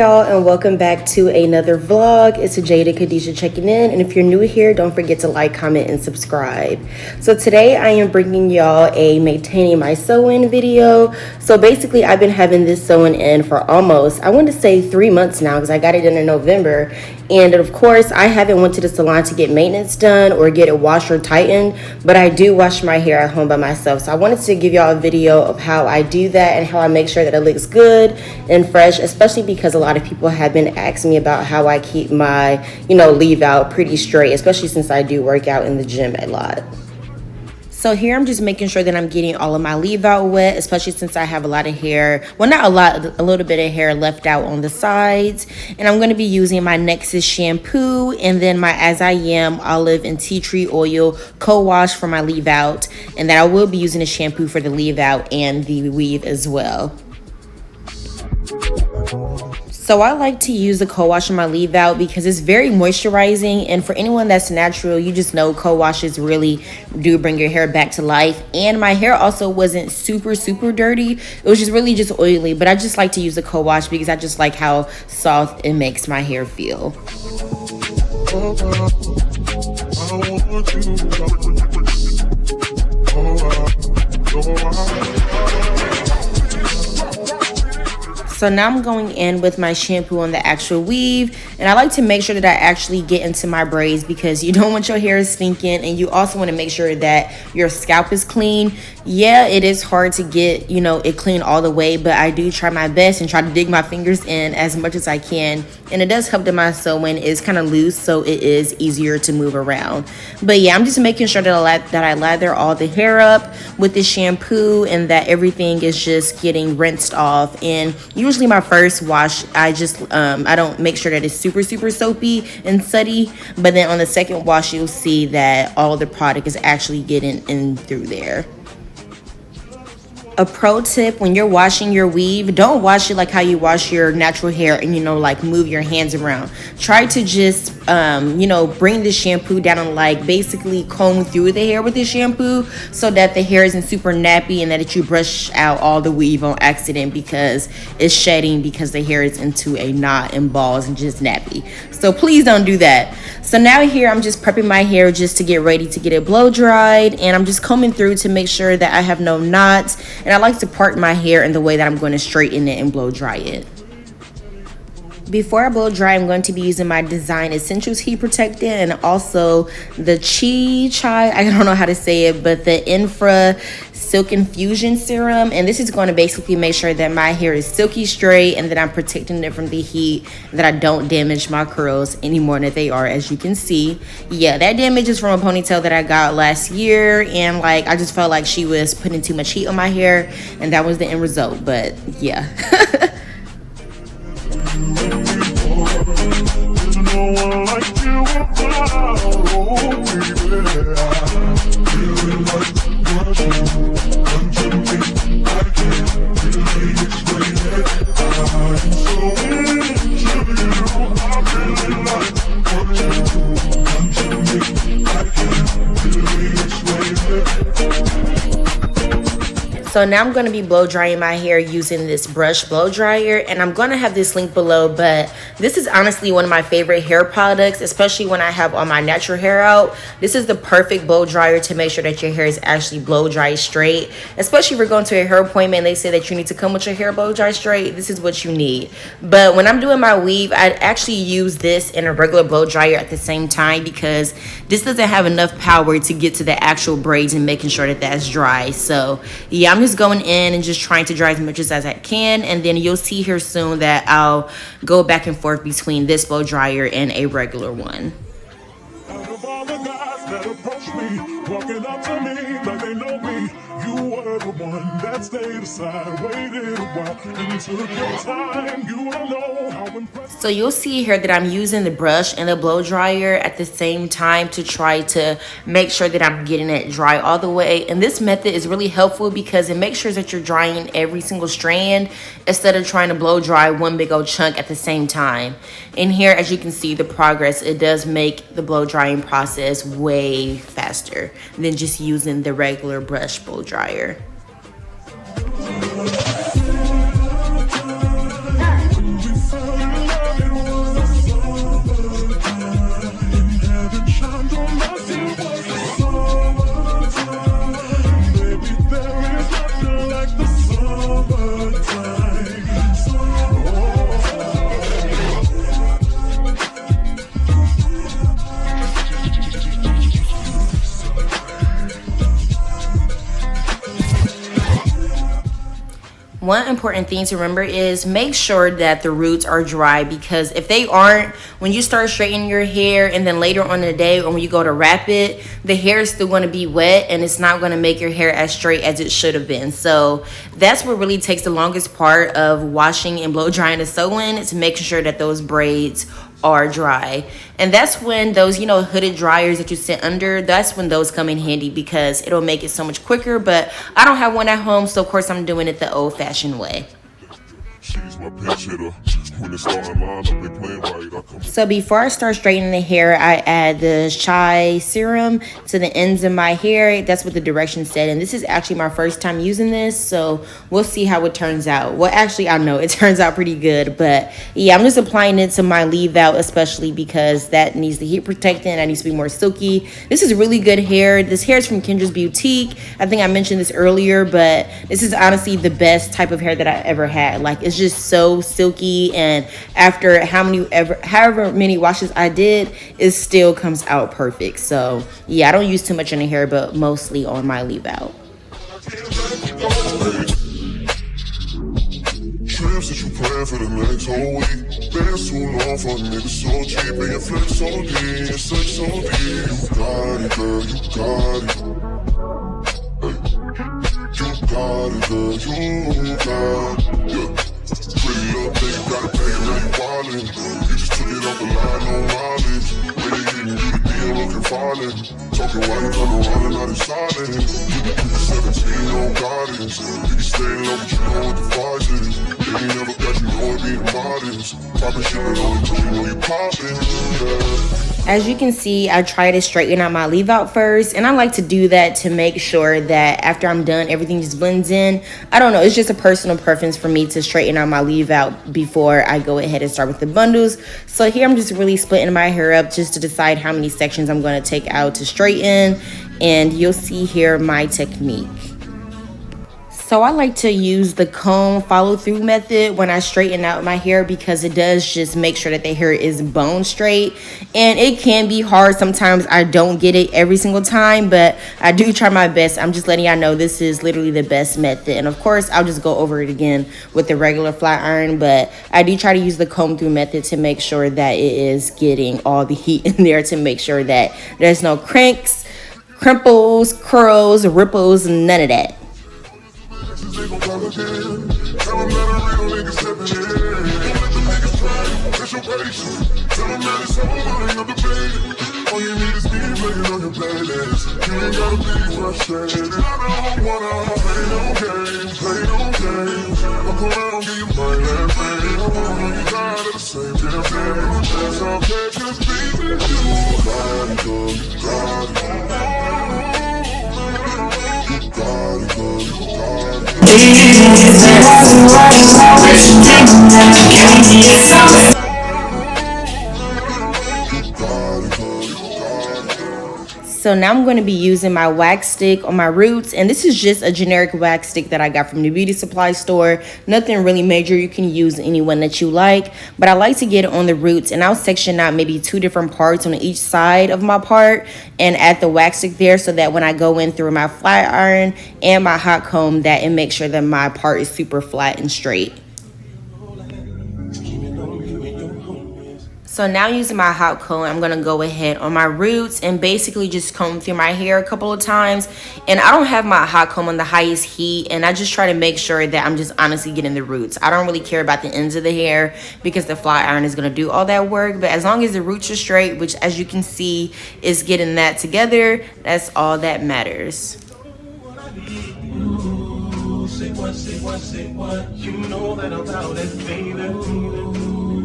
y'all, and welcome back to another vlog. It's Jada Khadijah checking in, and if you're new here, don't forget to like, comment, and subscribe. So today I am bringing y'all a maintaining my sew-in video. So basically I've been having this sew-in in for almost, I want to say 3 months now, because I got it in November. And of course I haven't went to the salon to get maintenance done or get it washed or tightened, but I do wash my hair at home by myself. So I wanted to give y'all a video of how I do that and how I make sure that it looks good and fresh, especially because a lot of people have been asking me about how I keep my, leave out pretty straight, especially since I do work out in the gym a lot. So here I'm just making sure that I'm getting all of my leave out wet, especially since I have a lot of hair. Well, not a lot, a little bit of hair left out on the sides. And I'm going to be using my Nexxus shampoo and then my As I Am olive and tea tree oil co-wash for my leave out. And then I will be using a shampoo for the leave out and the weave as well. So I like to use the co-wash on my leave out because it's very moisturizing, and for anyone that's natural, you just know co-washes really do bring your hair back to life. And my hair also wasn't super dirty. It was just really just oily, but I just like to use the co-wash because I just like how soft it makes my hair feel. So now I'm going in with my shampoo on the actual weave, and I like to make sure that I actually get into my braids because you don't want your hair stinking, and you also want to make sure that your scalp is clean. Yeah, it is hard to get, it clean all the way, but I do try my best and try to dig my fingers in as much as I can. And it does help that my sew-in is kind of loose, so it is easier to move around. But yeah, I'm just making sure that I lather all the hair up with the shampoo and that everything is just getting rinsed off. And usually my first wash, I don't make sure that it's super soapy and sooty, but then on the second wash you'll see that all the product is actually getting in through there. A pro tip: when you're washing your weave, don't wash it like how you wash your natural hair and like move your hands around. Try to just bring the shampoo down and basically comb through the hair with the shampoo so that the hair isn't super nappy and that you brush out all the weave on accident because it's shedding because the hair is into a knot and balls and just nappy. So please don't do that. So now here I'm just prepping my hair just to get ready to get it blow dried, and I'm just combing through to make sure that I have no knots. And I like to part my hair in the way that I'm going to straighten it and blow dry it. Before I blow dry, I'm going to be using my Design Essentials Heat Protectant and also the Chai, I don't know how to say it, but the Infra Silk Infusion Serum. And this is going to basically make sure that my hair is silky straight and that I'm protecting it from the heat, that I don't damage my curls any more than they are, as you can see. Yeah, that damage is from a ponytail that I got last year, and I just felt like she was putting too much heat on my hair, and that was the end result. But yeah. So now I'm going to be blow drying my hair using this brush blow dryer, and I'm going to have this link below, but this is honestly one of my favorite hair products, especially when I have all my natural hair out. This is the perfect blow dryer to make sure that your hair is actually blow dry straight, especially if you're going to a hair appointment and they say that you need to come with your hair blow dry straight. This is what you need. But when I'm doing my weave, I actually use this in a regular blow dryer at the same time because this doesn't have enough power to get to the actual braids and making sure that that's dry. So yeah, I'm just going in and just trying to dry as much as I can, and then you'll see here soon that I'll go back and forth between this blow dryer and a regular one. Out of all the guys that approach me, walking up to me like they know me, you were the one that stayed aside, waited a while, and took your time. You don't know how impressed. So you'll see here that I'm using the brush and the blow dryer at the same time to try to make sure that I'm getting it dry all the way. And this method is really helpful because it makes sure that you're drying every single strand instead of trying to blow dry one big old chunk at the same time. And here, as you can see, the progress, it does make the blow drying process way faster than just using the regular brush blow dryer. One important thing to remember is make sure that the roots are dry, because if they aren't, when you start straightening your hair and then later on in the day or when you go to wrap it, the hair is still going to be wet and it's not going to make your hair as straight as it should have been. So that's what really takes the longest part of washing and blow drying the sew-in, is making sure that those braids are dry. And that's when those, hooded dryers that you sit under, that's when those come in handy, because it'll make it so much quicker. But I don't have one at home, so of course I'm doing it the old-fashioned way. She's my pinch hitter. When the starting line up, they playing right. I come. So before I start straightening the hair, I add the chai serum to the ends of my hair. That's what the directions said. And this is actually my first time using this, so we'll see how it turns out. Well, actually, I know it turns out pretty good. But yeah, I'm just applying it to my leave out, especially because that needs the heat protectant. That needs to be more silky. This is really good hair. This hair is from Kendra's Boutique. I think I mentioned this earlier, but this is honestly the best type of hair that I ever had. Like, it's just so silky, and after however many washes I did, it still comes out perfect. So yeah, I don't use too much in the hair, but mostly on my leave out. Trips that you plan for the next whole week. Been too long for a nigga so cheap. And your flex so deep, your sex so deep. You got it, girl, you got it. You got it, girl, you got it. Yeah. Pretty little thing, got it paid, now you wildin'. You just took it off the line, no mileage. Really hitting you the deal, looking violent. Talking while you come around and not in silent. You can 17, no guidance. You can stay in love, but you know what the price is. They ain't never got you know it being modest. Poppin' shit and only cause you know you poppin', yeah. As you can see, I try to straighten out my leave out first, and I like to do that to make sure that after I'm done, everything just blends in. I don't know, it's just a personal preference for me to straighten out my leave out before I go ahead and start with the bundles. So here I'm just really splitting my hair up just to decide how many sections I'm going to take out to straighten, and you'll see here my technique. So I like to use the comb follow through method when I straighten out my hair, because it does just make sure that the hair is bone straight. And it can be hard sometimes. I don't get it every single time, but I do try my best. I'm just letting y'all know this is literally the best method. And of course, I'll just go over it again with the regular flat iron, but I do try to use the comb through method to make sure that it is getting all the heat in there, to make sure that there's no cranks, crimples, curls, ripples, none of that. They gon' call again. Tell them that a real nigga steppin' in. Don't let them niggas try you. Test your patience. Tell them that it's over, ain't no debate. All you need is me playing on your playlist. You ain't gotta be frustrated. I don't wanna play no games, play no games. I'll come around, give you my last name. I wanna you tired of the same damn thing. That's okay, just be with you. You got it, girl, you got it. You got it, girl, you got it. So now I'm going to be using my wax stick on my roots, and this is just a generic wax stick that I got from the beauty supply store. Nothing really major. You can use any one that you like, but I like to get it on the roots, and I'll section out maybe 2 different parts on each side of my part and add the wax stick there, so that when I go in through my flat iron and my hot comb, that it makes sure that my part is super flat and straight. So now using my hot comb, I'm going to go ahead on my roots and basically just comb through my hair a couple of times. And I don't have my hot comb on the highest heat, and I just try to make sure that I'm just honestly getting the roots. I don't really care about the ends of the hair because the flat iron is going to do all that work. But as long as the roots are straight, which as you can see is getting that together, that's all that matters. Say what, you know that I'm out and baby.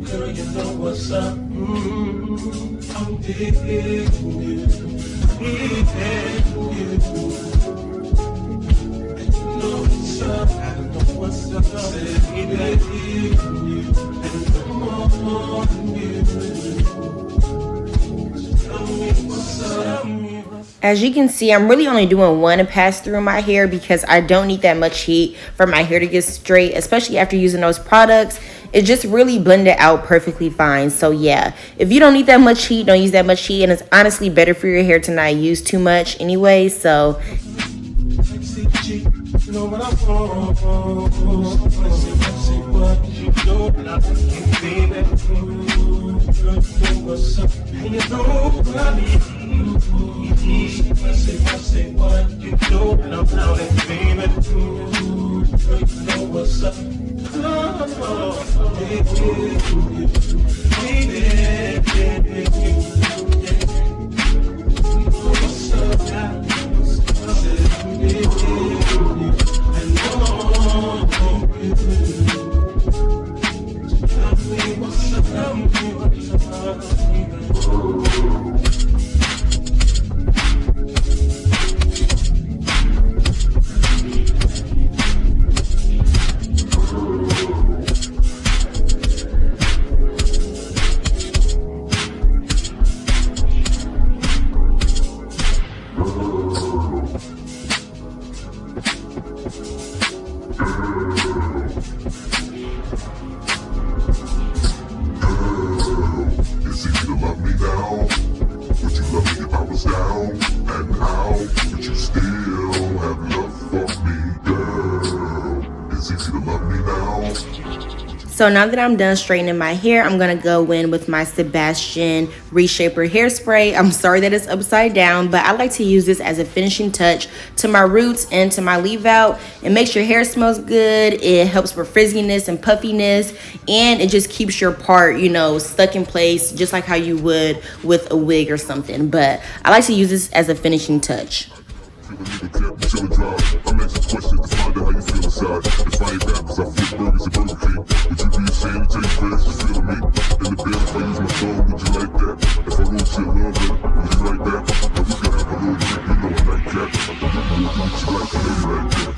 Girl, you know what's up. I'm digging you. You know what's up. I know what's up. Say baby, and no more than you. Tell me what's up. As you can see, I'm really only doing one pass through my hair because I don't need that much heat for my hair to get straight, especially after using those products. It just really blended out perfectly fine. So yeah, if you don't need that much heat, don't use that much heat. And it's honestly better for your hair to not use too much anyway. So know what I want. Say what you know that I want you, baby. Girl, you know what's up, and you know what I need. Say what you know that I'm out and baby. Girl, you know what's up. It's easy to love me now. Would you love me if I was down and out? Would you still have love for me, girl? It's easy to love me now. So now that I'm done straightening my hair, I'm gonna go in with my Sebastian Reshaper hairspray. I'm sorry that it's upside down, but I like to use this as a finishing touch to my roots and to my leave out. It makes your hair smells good. It helps with frizziness and puffiness, and it just keeps your part, you know, stuck in place, just like how you would with a wig or something. But I like to use this as a finishing touch. I'm asking questions to find out how you feel inside. If I ain't rap, cause I flip burgers and Burger King. Would you be ashamed to take prayers just feeling me? In the bed, if I use my soul, would you like that? If I wrote your love, would you like that? Now we can have a little drink, you know, like that. Would you like to lady like that?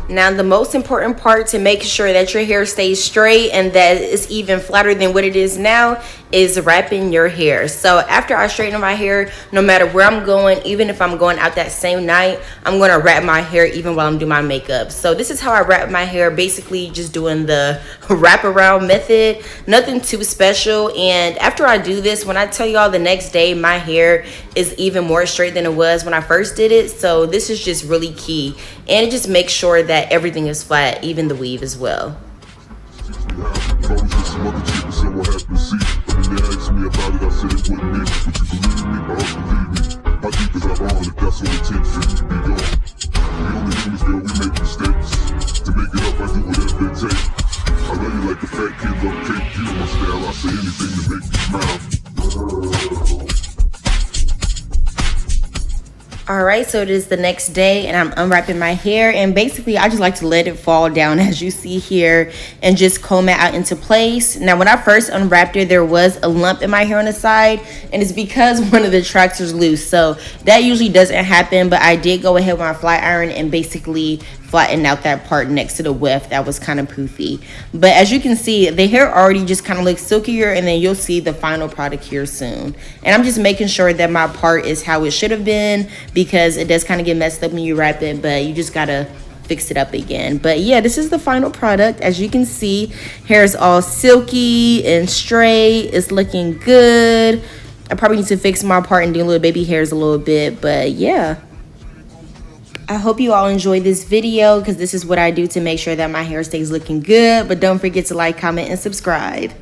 Now, the most important part to make sure that your hair stays straight and that it's even flatter than what it is now is wrapping your hair. So after I straighten my hair, no matter where I'm going, even if I'm going out that same night, I'm going to wrap my hair even while I'm doing my makeup. So this is how I wrap my hair, basically just doing the wraparound method. Nothing too special. And after I do this, when I tell y'all the next day, my hair is even more straight than it was when I first did it. So this is just really key. And it just makes sure that everything is flat, even the weave as well. Me about it, I said it wouldn't end. Would you believe me? I hope believe me. How deep is our bond if that's all it takes for you to be gone? The only thing is, girl, we make mistakes. To make it up, I do whatever it takes. I love you like a fat kid love cake. You know my style, I say anything to make you smile. All right, so it is the next day and I'm unwrapping my hair, and basically I just like to let it fall down as you see here and just comb it out into place. Now when I first unwrapped it, there was a lump in my hair on the side, and it's because one of the tracks was loose. So that usually doesn't happen, but I did go ahead with my flat iron and basically flatten out that part next to the weft that was kind of poofy. But as you can see, the hair already just kind of looks silkier, and then you'll see the final product here soon. And I'm just making sure that my part is how it should have been, because it does kind of get messed up when you wrap it, but you just gotta fix it up again. But yeah, this is the final product. As you can see, hair is all silky and straight. It's looking good. I probably need to fix my part and do little baby hairs a little bit, but yeah. I hope you all enjoyed this video, because this is what I do to make sure that my hair stays looking good. But don't forget to like, comment, and subscribe.